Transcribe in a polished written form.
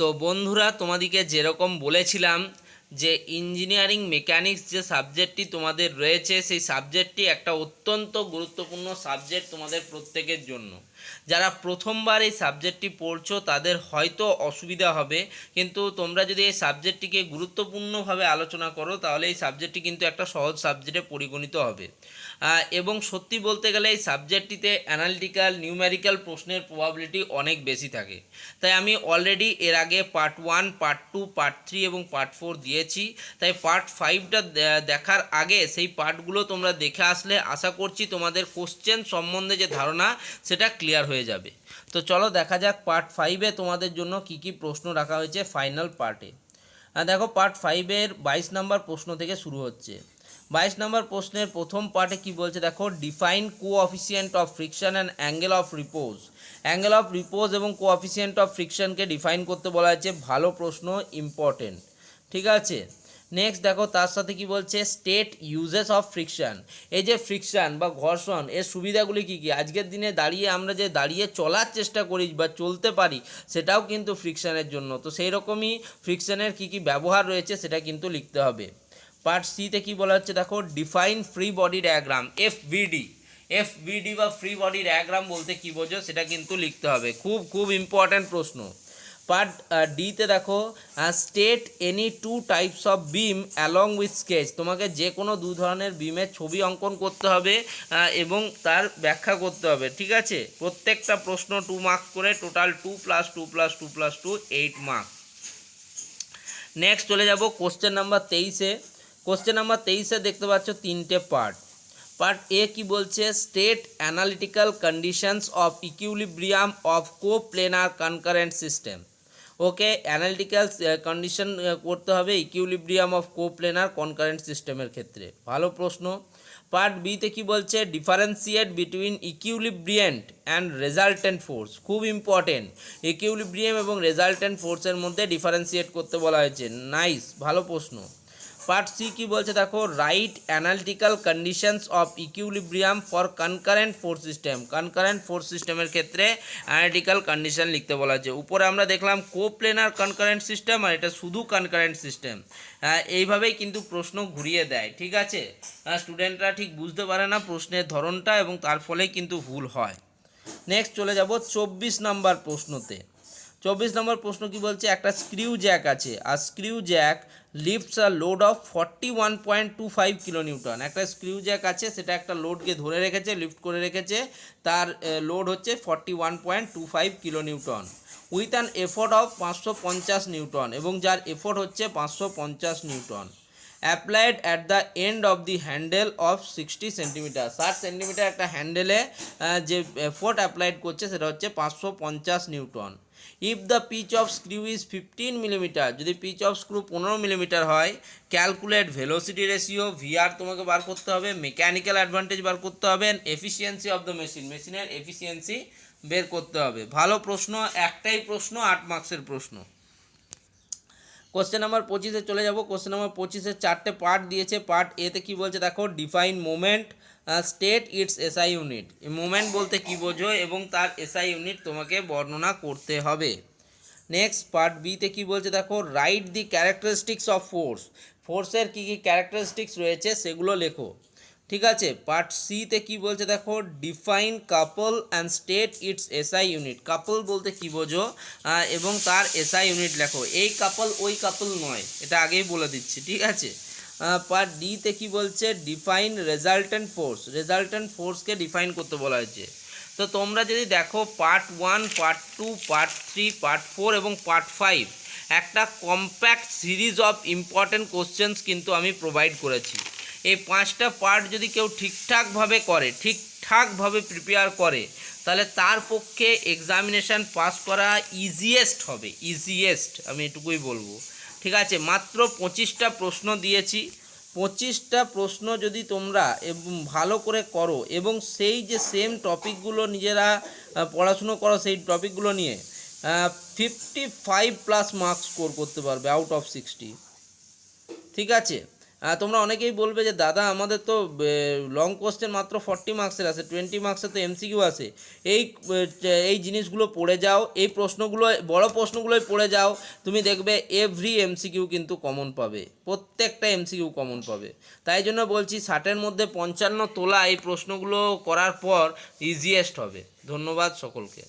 তো বন্ধুরা, তোমাদেরকে যেরকম বলেছিলাম যে ইঞ্জিনিয়ারিং মেকানিক্স যে সাবজেক্টটি তোমাদের রয়েছে, সেই সাবজেক্টটি একটা অত্যন্ত গুরুত্বপূর্ণ সাবজেক্ট তোমাদের প্রত্যেকের জন্য। যারা প্রথমবার এই সাবজেক্টটি পড়ছো তাদের হয়তো অসুবিধা হবে, কিন্তু তোমরা যদি এই সাবজেক্টটিকে গুরুত্বপূর্ণভাবে আলোচনা করো তাহলে এই সাবজেক্টটি কিন্তু একটা সহজ সাবজেক্টে পরিগণিত হবে। এবং সত্যি বলতে গেলে এই সাবজেক্টটিতে অ্যানালিটিক্যাল নিউমেরিক্যাল প্রশ্নের প্রবাবিলিটি অনেক বেশি থাকে। তাই আমি অলরেডি এর আগে পার্ট 1, পার্ট 2, পার্ট 3 এবং পার্ট 4 দিয়েছি। তাই পার্ট 5টা দেখার আগে সেই পার্টগুলো তোমরা দেখে আসলে আশা করছি তোমাদের কোশ্চেন সম্বন্ধে যে ধারণা সেটা ক্লিয়ার হয়ে যাবে। তো চলো দেখা যাক পার্ট 5-এ তোমাদের জন্য কি কি প্রশ্ন রাখা হয়েছে ফাইনাল পার্টে। দেখো, পার্ট 5-এর 22 নম্বর প্রশ্ন থেকে শুরু হচ্ছে। 22 নম্বর প্রশ্নের প্রথম পার্টে কি বলছে দেখো, define coefficient of friction and angle of repose. Angle of repose এবং কোঅফিসিয়েন্ট অফ ফ্রিকশনকে ডিফাইন করতে বলা হয়েছে। ভালো প্রশ্ন, ইম্পর্টেন্ট। ঠিক আছে, নেক্সট দেখো তার সাথে কি বলছে, স্টেট ইউজেস অফ ফ্রিকশন। এই যে ফ্রিকশন বা ঘর্ষণ, এর সুবিধাগুলি কী কী? আজকের দিনে দাঁড়িয়ে আমরা যে দাঁড়িয়ে চলার চেষ্টা করি বা চলতে পারি, সেটাও কিন্তু ফ্রিকশনের জন্য। তো সেই রকমই ফ্রিকশনের কী কী ব্যবহার রয়েছে সেটা কিন্তু লিখতে হবে। পার্ট সিতে কী বলা হচ্ছে দেখো, ডিফাইন ফ্রি বডি ডায়াগ্রাম, এফবিডি। এফবিডি বা ফ্রি বডি ডায়াগ্রাম বলতে কী বোঝো সেটা কিন্তু লিখতে হবে। খুব খুব ইম্পর্ট্যান্ট প্রশ্ন। পার্ট ডিতে দেখো, state any 2 types of beam along with sketch. তোমাকে যে কোনো 2 ধরনের বিমের ছবি অঙ্কন করতে হবে এবং তার ব্যাখ্যা করতে হবে। ঠিক আছে, প্রত্যেকটা প্রশ্ন 2 মার্কস করে, টোটাল 2 + 2 + 2 + 2 8 মার্কস। নেক্সট চলে যাব কোশ্চেন নাম্বার 23-এ। কোশ্চেন নাম্বার 23-এ দেখতে পাচ্ছ 3টে পার্ট। পার্ট এ কি বলছে, state analytical conditions of equilibrium of coplanar concurrent system. Okay, analytical condition করতে হবে ইকুইলিব্রিয়াম অফ কোপ্লেনার কনকারেন্ট সিস্টেমের ক্ষেত্রে। ভালো প্রশ্ন। পার্ট বিতে কি বলছে, differentiate between equilibrant and resultant force. খুব ইম্পর্টেন্ট, ইকুইলিব্রিয়াম এবং রেজাল্টেন্ট ফোর্সের মধ্যে ডিফারেন্সিয়েট করতে বলা হয়েছে। নাইস, ভালো প্রশ্ন। পার্ট সি কি বলছে দেখো, right analytical conditions of equilibrium for concurrent force system. Concurrent force সিস্টেমের ক্ষেত্রে অ্যানালিটিক্যাল কন্ডিশন লিখতে বলা হয়েছে। উপরে আমরা দেখলাম কোপ্লেনার কনকারেন্ট সিস্টেম, আর এটা শুধু কনকারেন্ট সিস্টেম। এইভাবেই কিন্তু প্রশ্ন ঘুরিয়ে দেয়। ঠিক আছে, স্টুডেন্টরা ঠিক বুঝতে পারে না প্রশ্নের ধরনটা এবং তার ফলে কিন্তু ভুল হয়। নেক্সট চলে যাব 24 নম্বর প্রশ্নতে। 24 নম্বর প্রশ্ন কি বলছে, একটা স্ক্রিউ জ্যাক আছে, আর screw jack lifts a load of 41.25 kilonewton. একটা স্ক্রিউ জ্যাক আছে, সেটা একটা লোডকে ধরে রেখেছে, লিফট করে রেখেছে, তার লোড হচ্ছে 41.25 kilonewton with an effort of 550 newton, এবং যার এফোর্ট হচ্ছে 550 newton. Applied at the end of the handle of 60 centimetre. 60 centimetre একটা হ্যান্ডেলে যে এফোর্ট অ্যাপ্লাইড করছে সেটা হচ্ছে 550 newton. If the pitch of screw is 15 millimetre, যদি পিচ অফ স্ক্রু 15 মিলিমিটার হয়, ক্যালকুলেট ভেলোসিটি রেশিও, ভিআর তোমাকে বার করতে হবে, মেকানিক্যাল অ্যাডভান্টেজ বার করতে হবে, এফিসিয়েন্সি অফ দ্য মেশিন, মেশিনের এফিসিয়েন্সি বের করতে হবে। ভালো প্রশ্ন, একটাই প্রশ্ন, 8 মার্কসের প্রশ্ন। কোশ্চেন নাম্বার 25-এ চলে যাব। কোশ্চেন নাম্বার 25-এর 4টে পার্ট দিয়েছে। পার্ট এতে কি বলছে দেখো, define moment, state its SI unit. Moment বলতে কি বোঝো এবং তার এসআই ইউনিট তোমাকে বর্ণনা করতে হবে। নেক্সট পার্ট বিতে কি বলছে দেখো, write the characteristics of force. ফোর্সের কী কী ক্যারেক্টারিস্টিক্স রয়েছে সেগুলো লেখো। ঠিক আছে, পার্ট সিতে কি বলছে দেখো, define couple and state its SI unit. Couple বলতে কি বোঝো এবং তার এসআই ইউনিট লেখো। এই কাপল ওই কাপল নয়, এটা আগেই বলে দিচ্ছি। ঠিক আছে, পার্ট ডিতে কি বলছে, ডিফাইন রেজাল্টেন্ট ফোর্স। রেজাল্টেন্ট ফোর্সকে ডিফাইন করতে বলা হয়েছে। তো তোমরা যদি দেখো, পার্ট 1, পার্ট 2, পার্ট 3, পার্ট 4 এবং পার্ট 5 একটা compact series of important questions কিন্তু আমি প্রোভাইড করেছি। এই 5টা পার্ট যদি কেউ ঠিকঠাকভাবে করে, ঠিকঠাকভাবে প্রিপেয়ার করে, তাহলে তার পক্ষে এক্সামিনেশান পাস করা ইজিয়েস্ট হবে। ইজিয়েস্ট আমি এটুকুই বলবো। ঠিক আছে, মাত্র 25টা প্রশ্ন দিয়েছি। 25টা প্রশ্ন যদি তোমরা ভালো করে করো এবং সেই যে সেম টপিকগুলো নিজেরা পড়াশুনো করো, সেই টপিকগুলো নিয়ে 55+ মার্কস স্কোর করতে পারবে আউট অফ 60। ঠিক আছে, তোমরা অনেকেই বলবে যে দাদা আমাদের তো লং কোশ্চেন মাত্র 40 মার্কসের আছে, 20 মার্কসের তো এমসিকিউ আছে। এই এই জিনিসগুলো পড়ে যাও, এই প্রশ্নগুলো বড় প্রশ্নগুলোই পড়ে যাও, তুমি দেখবে এভরি এমসিকিউ কিন্তু কমন পাবে, প্রত্যেকটা এমসিকিউ কমন পাবে। তাই জন্য বলছি 60-এর মধ্যে 55 তোলা এই প্রশ্নগুলো করার পর ইজিয়েস্ট হবে। ধন্যবাদ সকলকে।